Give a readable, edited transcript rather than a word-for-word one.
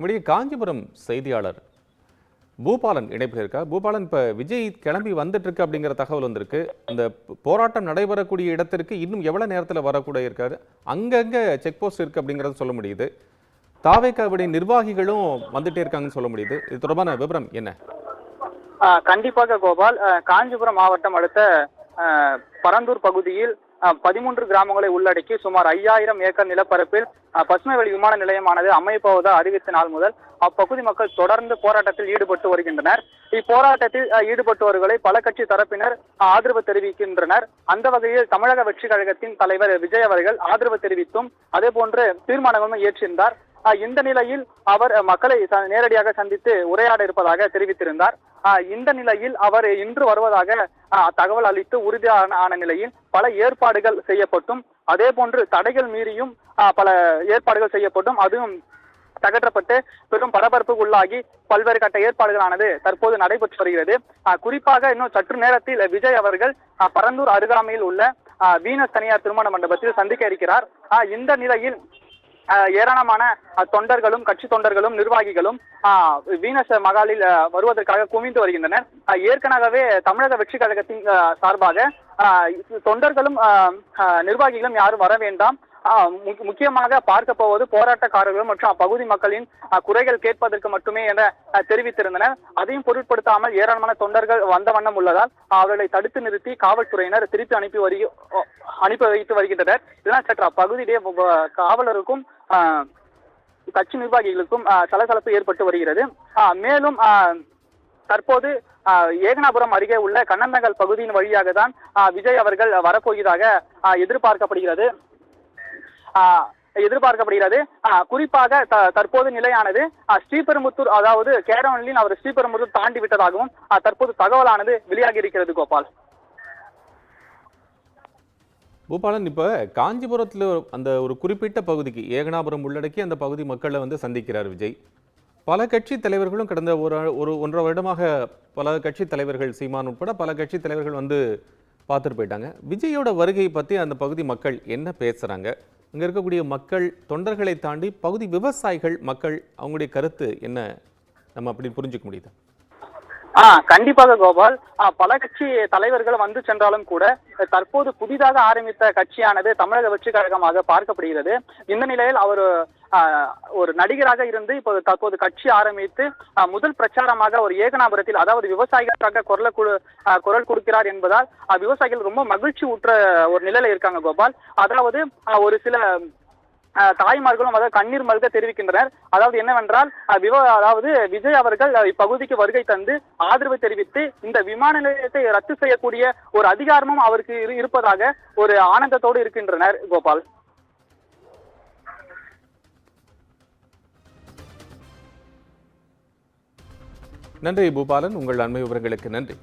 நம்முடைய காஞ்சிபுரம் செய்தியாளர் பூபாலன் இணைப்பில் இருக்கா. பூபாலன், இப்போ விஜய் கிளம்பி வந்துட்டு இருக்கு அப்படிங்கிற தகவல் வந்திருக்கு. இந்த போராட்டம் நடைபெறக்கூடிய இடத்திற்கு இன்னும் எவ்வளவு நேரத்தில் வரக்கூட இருக்காரு, அங்கங்க செக் போஸ்ட் இருக்கு அப்படிங்கறத சொல்ல முடியுது. தாவேக்காவுடைய நிர்வாகிகளும் வந்துட்டே இருக்காங்கன்னு சொல்ல முடியுது. இது தொடர்பான விவரம் என்ன? கண்டிப்பாக கோபால், காஞ்சிபுரம் மாவட்டம் அடுத்த பரந்தூர் பகுதியில் 13 கிராமங்களை உள்ளடக்கி சுமார் 5000 ஏக்கர் நிலப்பரப்பில் பசுமை வழி விமான நிலையமானது அமைப்போவதாக அறிவித்த நாள் முதல் அப்பகுதி மக்கள் தொடர்ந்து போராட்டத்தில் ஈடுபட்டு வருகின்றனர். இப்போராட்டத்தில் ஈடுபட்டவர்களை பல கட்சி தரப்பினர் ஆதரவு தெரிவிக்கின்றனர். அந்த வகையில் தமிழக வெற்றி கழகத்தின் தலைவர் விஜய் அவர்கள் ஆதரவு தெரிவித்தும் அதே போன்று தீர்மானங்களும் இயற்றியிருந்தார். இந்த நிலையில் அவர் மக்களை நேரடியாக சந்தித்து உரையாட இருப்பதாக தெரிவித்திருந்தார். இந்த நிலையில் அவர் இன்று வருவதாக தகவல் அளித்து உறுதியான நிலையில் பல ஏற்பாடுகள் செய்யப்பட்டும் அதே போன்று தடைகள் மீறியும் பல ஏற்பாடுகள் செய்யப்பட்டும் அதுவும் தகற்றப்பட்டு பெரும் பரபரப்புக்கு உள்ளாகி பல்வேறு கட்ட ஏற்பாடுகளானது தற்போது நடைபெற்று வருகிறது. குறிப்பாக இன்னும் சற்று நேரத்தில் விஜய் அவர்கள் பரந்தூர் அருகாமையில் உள்ள வீனஸ் தனியார் திருமண மண்டபத்தில் சந்திக்க இருக்கிறார். இந்த நிலையில் ஏராளமான தொண்டர்களும் கட்சி தொண்டர்களும் நிர்வாகிகளும் வீனஸ் மகாலில் வருவதற்காக குவிந்து வருகின்றனர். ஏற்கனவே தமிழக வெற்றி கழகத்தின் சார்பாக தொண்டர்களும் நிர்வாகிகளும் யாரும் வர வேண்டாம், முக்கியமாக பார்க்க போவது போராட்டக்காரர்கள் மற்றும் அப்பகுதி மக்களின் குறைகள் கேட்பதற்கு மட்டுமே என தெரிவித்திருந்தனர். அதையும் பொருட்படுத்தாமல் ஏராளமான தொண்டர்கள் வந்த வண்ணம் உள்ளதால் அவர்களை தடுத்து நிறுத்தி காவல்துறையினர் திருப்பி அனுப்பி வைத்து வருகின்றனர். இதனால் சற்று அப்பகுதியிலே காவலருக்கும் கட்சி நிர்வாகிகளுக்கும் சலசலப்பு ஏற்பட்டு வருகிறது. மேலும் தற்போது ஏகனாபுரம் அருகே உள்ள கண்ணந்தங்கல் பகுதியின் வழியாக தான் விஜய் அவர்கள் வரப்போவதாக எதிர்பார்க்கப்படுகிறது. குறிப்பாக தற்போது நிலையானது ஸ்ரீபெரும்புத்தூர், அதாவது கேரவனில் அவர் ஸ்ரீபெரும்புத்தூர் தாண்டி விட்டதாகவும் தற்போது தகவலானது வெளியாகி இருக்கிறது. கோபால், பூபாலன், இப்போ காஞ்சிபுரத்தில் அந்த ஒரு குறிப்பிட்ட பகுதிக்கு ஏகனாபுரம் உள்ளடக்கி அந்த பகுதி மக்களை சந்திக்கிறார் விஜய். பல கட்சி தலைவர்களும் கடந்த ஒரு 1.5 வருடமாக பல கட்சி தலைவர்கள், சீமான் உட்பட பல கட்சி தலைவர்கள் பார்த்துட்டு போயிட்டாங்க. விஜயோட வருகையை பற்றி அந்த பகுதி மக்கள் என்ன பேசுகிறாங்க? அங்கே இருக்கக்கூடிய மக்கள், தொண்டர்களை தாண்டி பகுதி விவசாயிகள் மக்கள், அவங்களுடைய கருத்து என்ன, நம்ம அப்படி புரிஞ்சுக்க முடியுது? கண்டிப்பாக கோபால், பல கட்சி தலைவர்கள் வந்து சென்றாலும் கூட தற்போது புதிதாக ஆரம்பித்த கட்சியானது தமிழக வெற்றி கழகமாக பார்க்கப்படுகிறது. இந்த நிலையில் அவர் ஒரு நடிகராக இருந்து இப்போது தற்போது கட்சி ஆரம்பித்து முதல் பிரச்சாரமாக ஒரு ஏகனாபுரத்தில், அதாவது விவசாயிகளுக்காக குரல் கொடுக்கிறார் என்பதால் விவசாயிகள் ரொம்ப மகிழ்ச்சி ஊற்ற ஒரு நிலையில இருக்காங்க கோபால். அதாவது ஒரு சில தாய்மார்களும் அதாவது கண்ணீர் மல்க தெரிவிக்கின்றனர். அதாவது என்னவென்றால் விஜய் அவர்கள் இப்பகுதிக்கு வருகை தந்து ஆதரவு தெரிவித்து இந்த விமான நிலையத்தை ரத்து செய்யக்கூடிய ஒரு அதிகாரமும் அவருக்கு இருப்பதாக ஒரு ஆனந்தத்தோடு இருக்கின்றனர். கோபால், நன்றி பூபாலன், உங்கள் அண்மை விவரங்களுக்கு நன்றி.